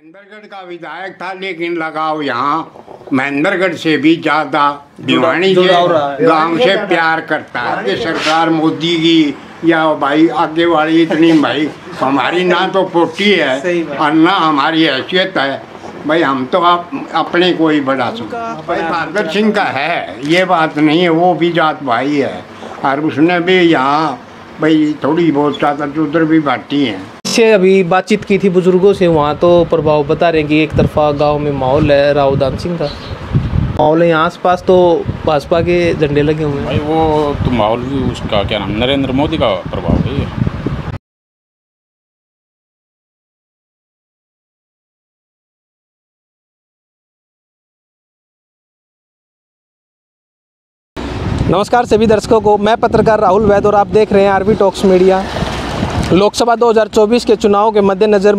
महेंद्रगढ़ का विधायक था, लेकिन लगाव यहाँ महेंद्रगढ़ से भी ज्यादा भिवानी से गांव से प्यार करता है कि सरकार मोदी की या भाई आगे वाली इतनी भाई हमारी ना तो पोटी है और ना हमारी हैसियत है भाई, हम तो आप अपने को ही बढ़ा सकते। भाई बहादुर सिंह का है ये बात नहीं है, वो भी जात भाई है और उसने भी यहाँ भाई थोड़ी बहुत ज़्यादा उधर भी बांटी हैं। से अभी बातचीत की थी बुजुर्गों से, वहाँ तो प्रभाव बता रहे हैं कि एक तरफा गांव में माहौल है राव दान सिंह का माहौल है, यहाँ आस-पास तो भाजपा के झंडे लगे हुए हैं। भाई वो तो माहौल भी उसका क्या नाम नरेंद्र मोदी का प्रभाव है। नमस्कार सभी दर्शकों को, मैं पत्रकार राहुल वैद और आप देख रहे हैं आरवी टॉक्स मीडिया। लोकसभा 2024 के चुनाव के मद्देनज़र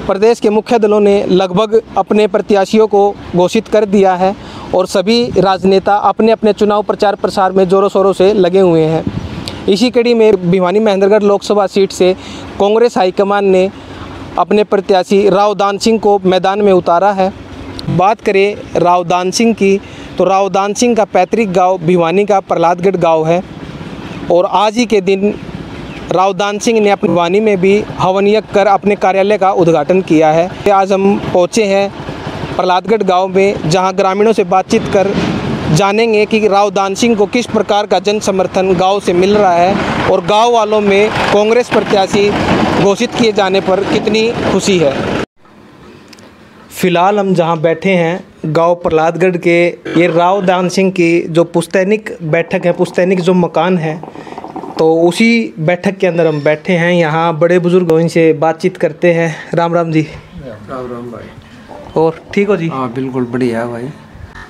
प्रदेश के मुख्य दलों ने लगभग अपने प्रत्याशियों को घोषित कर दिया है और सभी राजनेता अपने अपने चुनाव प्रचार प्रसार में ज़ोरों शोरों से लगे हुए हैं। इसी कड़ी में भिवानी महेंद्रगढ़ लोकसभा सीट से कांग्रेस हाईकमान ने अपने प्रत्याशी राव दान सिंह को मैदान में उतारा है। बात करें राव दान सिंह की तो राव दान सिंह का पैतृक गांव भिवानी का प्रहलादगढ़ गांव है और आज ही के दिन राव दान सिंह ने अपनी भिवानी में भी हवन यज्ञ कर अपने कार्यालय का उद्घाटन किया है। आज हम पहुंचे हैं प्रहलादगढ़ गांव में, जहां ग्रामीणों से बातचीत कर जानेंगे कि राव दान सिंह को किस प्रकार का जन समर्थन गांव से मिल रहा है और गांव वालों में कांग्रेस प्रत्याशी घोषित किए जाने पर कितनी खुशी है। फ़िलहाल हम जहां बैठे हैं गांव प्रहलादगढ़ के, ये राव दान सिंह की जो पुस्तैनिक बैठक है, पुस्तैनिक जो मकान है, तो उसी बैठक के अंदर हम बैठे हैं। यहाँ बड़े बुजुर्ग इनसे बातचीत करते हैं। राम राम जी। राम राम भाई। और ठीक हो जी? हाँ बिल्कुल बढ़िया भाई।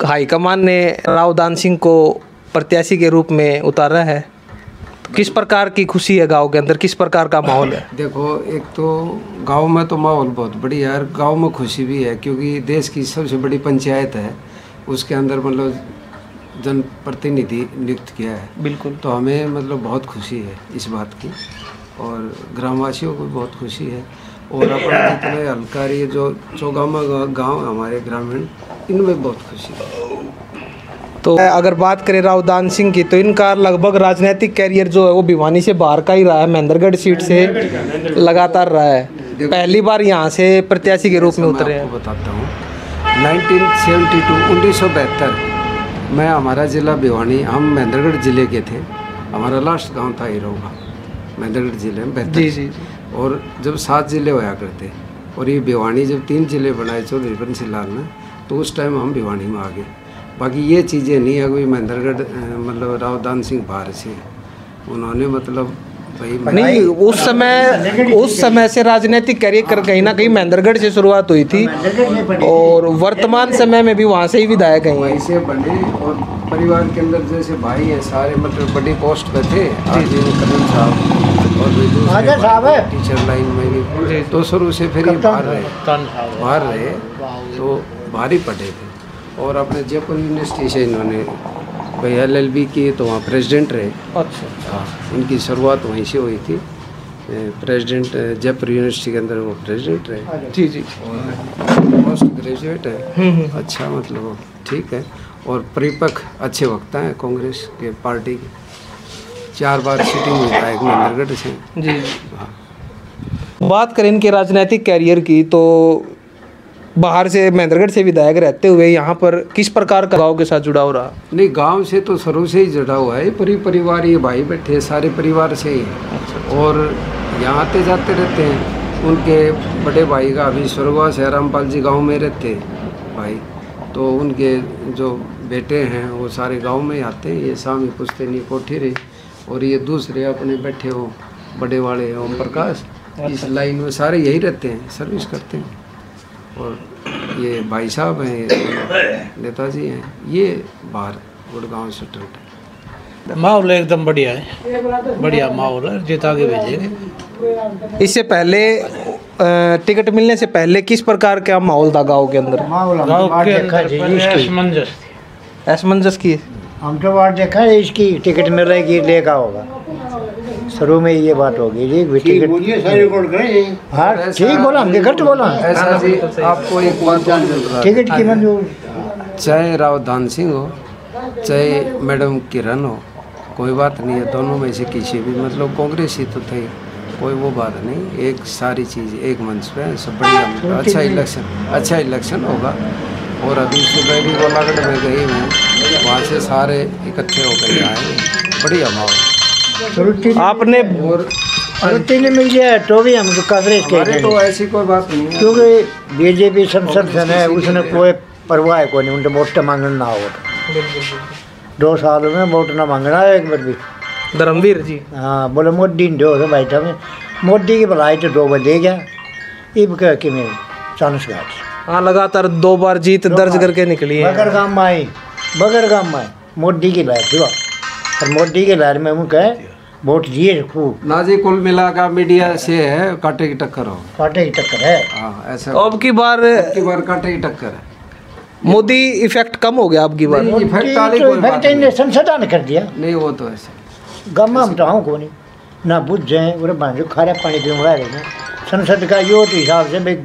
हाईकमान ने राव दान सिंह को प्रत्याशी के रूप में उतारा है, तो किस प्रकार की खुशी है गांव के अंदर, किस प्रकार का माहौल है? देखो, एक तो गांव में तो माहौल बहुत बढ़िया है, गांव में खुशी भी है क्योंकि देश की सबसे बड़ी पंचायत है, उसके अंदर मतलब जनप्रतिनिधि नियुक्त किया है। बिल्कुल। तो हमें मतलब बहुत खुशी है इस बात की और ग्रामवासियों को बहुत खुशी है और अपने जितने हलकारी जो चौगामा गाँव हमारे ग्रामीण, इनमें बहुत खुशी है। तो अगर बात करें राव दान सिंह की तो इनका लगभग राजनीतिक कैरियर जो है वो भिवानी से बाहर का ही रहा है, महेंद्रगढ़ सीट से लगातार रहा है। पहली बार यहाँ से प्रत्याशी के रूप में उतरे हैं। बताता हूँ 1972 मैं, हमारा ज़िला भिवानी, हम महेंद्रगढ़ ज़िले के थे, हमारा लास्ट गांव था इरोगा, महेंद्रगढ़ ज़िले में 72। जी। और जब 7 ज़िले होया करते और ये भिवानी जब 3 ज़िले बनाए चौधरी बंसी लाल ने, तो उस टाइम हम भिवानी में आ गए। बाकी ये चीज़ें नहीं है कोई महेंद्रगढ़ मतलब राव दान सिंह बाहर से उन्होंने मतलब भाई नहीं, उस समय से राजनीतिक कैरियर कर कहीं ना कहीं महेंद्रगढ़ से शुरुआत हुई थी और वर्तमान समय में भी वहाँ से ही विधायक हैं। वहीं से बने और परिवार के अंदर जैसे भाई हैं सारे, मतलब बड़ी पोस्ट पे थे। करण साहब और टीचर लाइन में भी तो शुरू से फिर बाहर रहे तो बाहर ही पढ़े थे और अपने जयपुर यूनिवर्सिटी से इन्होंने भाई LLB की, तो वहाँ प्रेसिडेंट रहे। अच्छा। हाँ, इनकी शुरुआत वहीं से हुई थी, प्रेसिडेंट जयपुर यूनिवर्सिटी के अंदर वो प्रेसिडेंट रहे। जी जी। और पोस्ट ग्रेजुएट है। अच्छा, मतलब ठीक है और परिपक्व अच्छे वक्ता हैं कांग्रेस के पार्टी के, 4 बार सिटिंग विधायक महेंद्रगढ़ से। जी। हाँ। बात करें इनके राजनीतिक कैरियर की तो बाहर से महेंद्रगढ़ से विधायक रहते हुए यहाँ पर किस प्रकार का गांव के साथ जुड़ाव रहा? नहीं, गांव से तो शुरू से ही जुड़ा हुआ है, परिवार, ये भाई बैठे सारे परिवार से ही और यहाँ आते जाते रहते हैं। उनके बड़े भाई का अभी स्वर्गवास है, रामपाल जी गांव में रहते भाई, तो उनके जो बेटे हैं वो सारे गांव में आते हैं। ये स्वामी पुश्तैनी कोठी रही और ये दूसरे अपने बैठे हो बड़े वाले ओम प्रकाश, इस लाइन में सारे यही रहते हैं, सर्विस करते हैं। और ये भाई साहब हैं, नेताजी हैं, ये बाहर गुड़गांव से टूटे। माहौल एकदम बढ़िया है, बढ़िया माहौल है, जिता के भेजेंगे। इससे पहले टिकट मिलने से पहले किस प्रकार का माहौल था गांव के अंदर? गांव के अंदर असमंजस की हम तो बात देखा है, इसकी टिकट मिल रही कि लेगा होगा। शुरू में ये बात होगी जी बेटी हाँ ठीक बोला हमने गलत बोला ऐसा जी आपको एक बात टिकट की मंजूर चाहे राव धान सिंह हो चाहे मैडम किरण हो, कोई बात नहीं है, दोनों में से किसी भी मतलब कांग्रेस ही तो थे, कोई वो बात नहीं, एक सारी चीज़ एक मंच पे सब बढ़िया, अच्छा इलेक्शन होगा। और अभी सुबह भी गोलागढ़ में गई हूँ, वहाँ से सारे इकट्ठे होकर आए, बढ़िया माहौल। आपने और ने मिल गया तो भी हम कवरेज के तो ऐसी कोई बात नहीं है, क्योंकि बीजेपी संसद है उसने कोई परवाह को नहीं, उनसे वोट मांगना ना हो 2 साल में वोट ना मांगना एक बार भी। धर्मवीर जी हाँ बोले मोदी ने दो बैठा में मोदी की भलाई तो 2 बार दे गया, इब कह कि मैं चांस घाट हाँ लगातार 2 बार जीत दर्ज करके निकली है। बगर गाँव में आई मोदी की लहर थी और मोदी की लहर में उनका वोट दिए खूब ना जी। कुल मिला का मीडिया से है कांटे की टक्कर हो, कांटे की टक्कर है। हाँ ऐसा अब की बार कांटे की टक्कर है। मोदी इफेक्ट कम हो गया अब की बार। इफेक्ट संसद ने कर दिया नहीं, वो तो ऐसे गम हम तो को नहीं ना बुझ जाए और बांझो खारा पानी पीने रहे ना संसद का यो तो हिसाब से भाई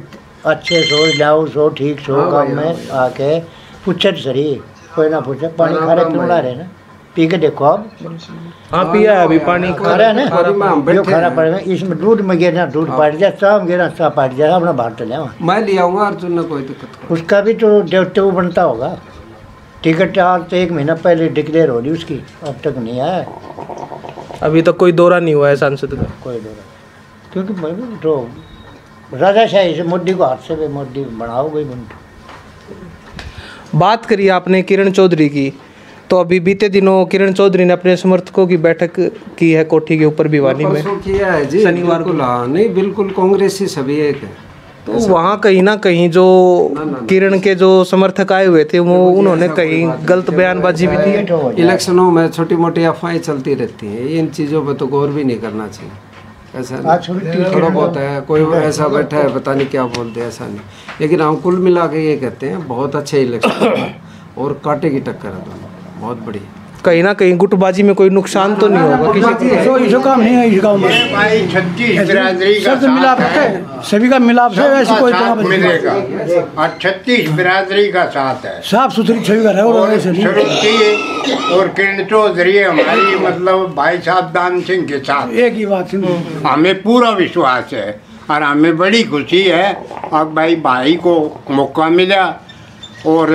अच्छे सो जाओ सो ठीक सो गाँव में आके पूछे सरी कोई ना पूछे पानी खारा पीने रहे ना पी के देखो आप। हाँ पिया है अभी पानी खारा है ना जो खारा पड़े इसमें दूध में गिरना दूध पाट जाए सब गिरना सब पाट जाए अपना बाहर चले मैं ले आऊँगा अर्जुन ने, कोई दिक्कत उसका भी तो देवते वो बनता होगा। टिकट आज तो 1 महीना पहले डिक्लेयर हो रही उसकी, अब तक नहीं आया, अभी तक कोई दौरा नहीं हुआ है सांसद का, कोई दौरा, क्योंकि तो राजाशाही से मोदी को हाथ से भी मोदी बनाओ गई बंटू। बात करिए आपने किरण चौधरी की, तो अभी बीते दिनों किरण चौधरी ने अपने समर्थकों की बैठक की है कोठी के ऊपर भिवानी में, किया है जी शनिवार को। नहीं बिल्कुल कांग्रेस ही सभी एक है, तो वहाँ कहीं ना कहीं जो किरण के जो समर्थक आए हुए थे वो उन्होंने कहीं गलत बयानबाजी भी दी। इलेक्शनों में छोटी मोटी अफवाहें चलती रहती हैं, इन चीज़ों पर तो गौर भी नहीं करना चाहिए। ऐसा थोड़ा बहुत है, कोई ऐसा बैठा है पता नहीं क्या बोलते हैं, ऐसा नहीं, लेकिन हम कुल मिला के ये कहते हैं बहुत अच्छे इलेक्शन और कांटे की टक्कर है दोनों, बहुत बढ़िया। कहीं ना कहीं गुटबाजी में कोई नुकसान तो नहीं होगा किसी इसका काम नहीं है इस गाँव में, भाई 36 बिरादरी का मिलाप है, सभी का मिलाप है, ऐसी कोई मिलेगा और 36 बिरादरी का साथ है, साफ सुथरी छवि का है। और श्रुति और किरण चौधरी हमारी मतलब भाई साहब दान सिंह के साथ एक ही बात हमें पूरा विश्वास है और हमें बड़ी खुशी है। और भाई को मौका मिला और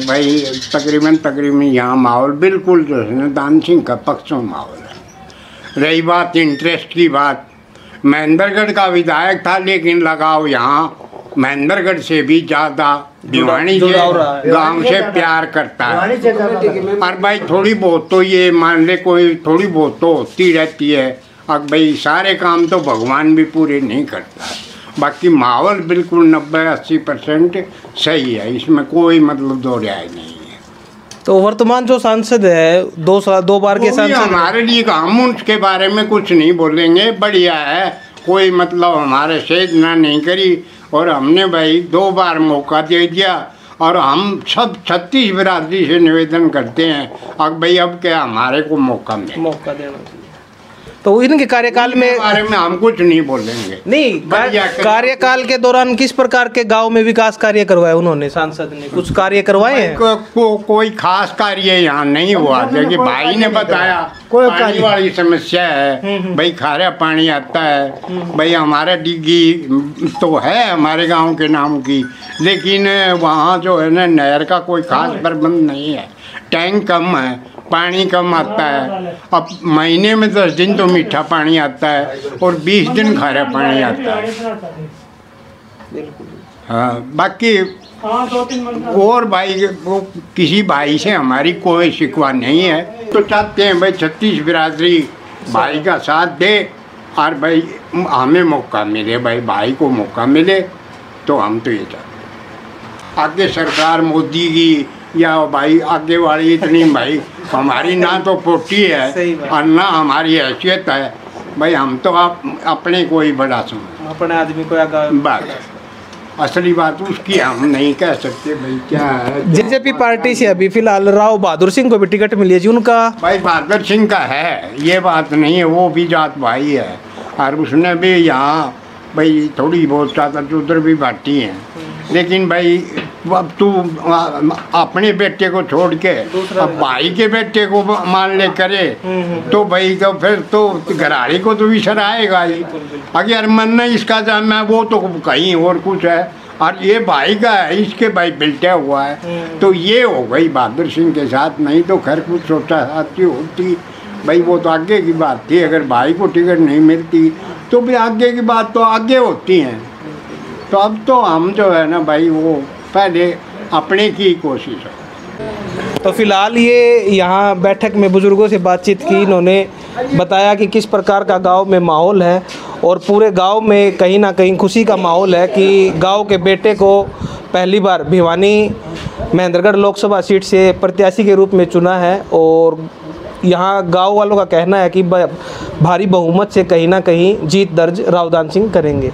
भाई तकरीबन यहाँ माहौल बिल्कुल जो है ना दान सिंह का पक्ष में माहौल है। रही बात इंटरेस्ट की बात, महेंद्रगढ़ का विधायक था लेकिन लगाव यहाँ महेंद्रगढ़ से भी ज़्यादा भिवानी से गांव से प्यार करता है। और भाई थोड़ी बहुत तो ये मान ले कोई थोड़ी बहुत तो होती रहती है, अब भाई सारे काम तो भगवान भी पूरे नहीं करता, बाकी माहौल बिल्कुल 90-80% सही है, इसमें कोई मतलब दो राय नहीं है। तो वर्तमान जो सांसद है 2 बार के सांसद हमारे लिए हम उसके बारे में कुछ नहीं बोलेंगे, बढ़िया है, कोई मतलब हमारे सेधना नहीं करी और हमने भाई 2 बार मौका दे दिया और हम सब 36 बिरादरी से निवेदन करते हैं अब भाई अब क्या हमारे को मौका देना चाहिए। तो इनके कार्यकाल में बारे में हम कुछ नहीं बोलेंगे। नहीं, कार्यकाल के दौरान किस प्रकार के गांव में विकास कार्य करवाए उन्होंने, सांसद ने कुछ कार्य करवाए हैं? कोई खास कार्य यहाँ नहीं हुआ, जैसे भाई ने बताया पानी वाली समस्या है, भाई खारा पानी आता है, भाई हमारा डिग्गी तो है हमारे गांव के नाम की, लेकिन वहाँ जो है ना नहर का कोई खास प्रबंध नहीं है, टैंक कम है, पानी कम आता है, अब महीने में 10 दिन तो मीठा पानी आता है और 20 दिन खारा पानी आता है। हाँ बाकी और भाई वो किसी भाई से हमारी कोई शिकवा नहीं है, तो चाहते हैं भाई 36 बिरादरी भाई का साथ दे और भाई हमें मौका मिले, भाई को मौका मिले, तो हम तो ये चाहते। आगे सरकार मोदी की या भाई आगे वाली इतनी भाई हमारी ना तो पोटी है और ना हमारी हैसियत है, भाई हम तो आप अपने को ही बड़ा समझ, अपने आदमी को बस असली बात उसकी हम नहीं कह सकते भाई क्या है। बीजेपी पार्टी से अभी फिलहाल राव बहादुर सिंह को भी टिकट मिली है जी, उनका भाई बहादुर सिंह का है, ये बात नहीं है, वो भी जात भाई है और उसने भी यहाँ भाई थोड़ी बहुत चादर उधर भी बांटी हैं, लेकिन भाई अब तू अपने बेटे को छोड़ के अब भाई के बेटे को मान ले करे तो भाई तो फिर तो घराड़ी को तो विसर आएगा ही। अगर मन नहीं इसका जान है वो तो कहीं और कुछ है और ये भाई का है, इसके भाई बिल्टा हुआ है, तो ये हो गई बहादुर सिंह के साथ। नहीं तो खैर कुछ छोटा साथी होती भाई, वो तो आगे की बात थी। अगर भाई को टिकट नहीं मिलती तो भी आगे की बात तो आगे होती हैं। तो अब तो हम जो है ना भाई वो पहले अपने की कोशिश है। तो फिलहाल ये यहाँ बैठक में बुजुर्गों से बातचीत की, इन्होंने बताया कि किस प्रकार का गांव में माहौल है और पूरे गांव में कहीं ना कहीं खुशी का माहौल है कि गांव के बेटे को पहली बार भिवानी महेंद्रगढ़ लोकसभा सीट से प्रत्याशी के रूप में चुना है। और यहाँ गांव वालों का कहना है कि भारी बहुमत से कहीं ना कहीं जीत दर्ज रावदान सिंह करेंगे।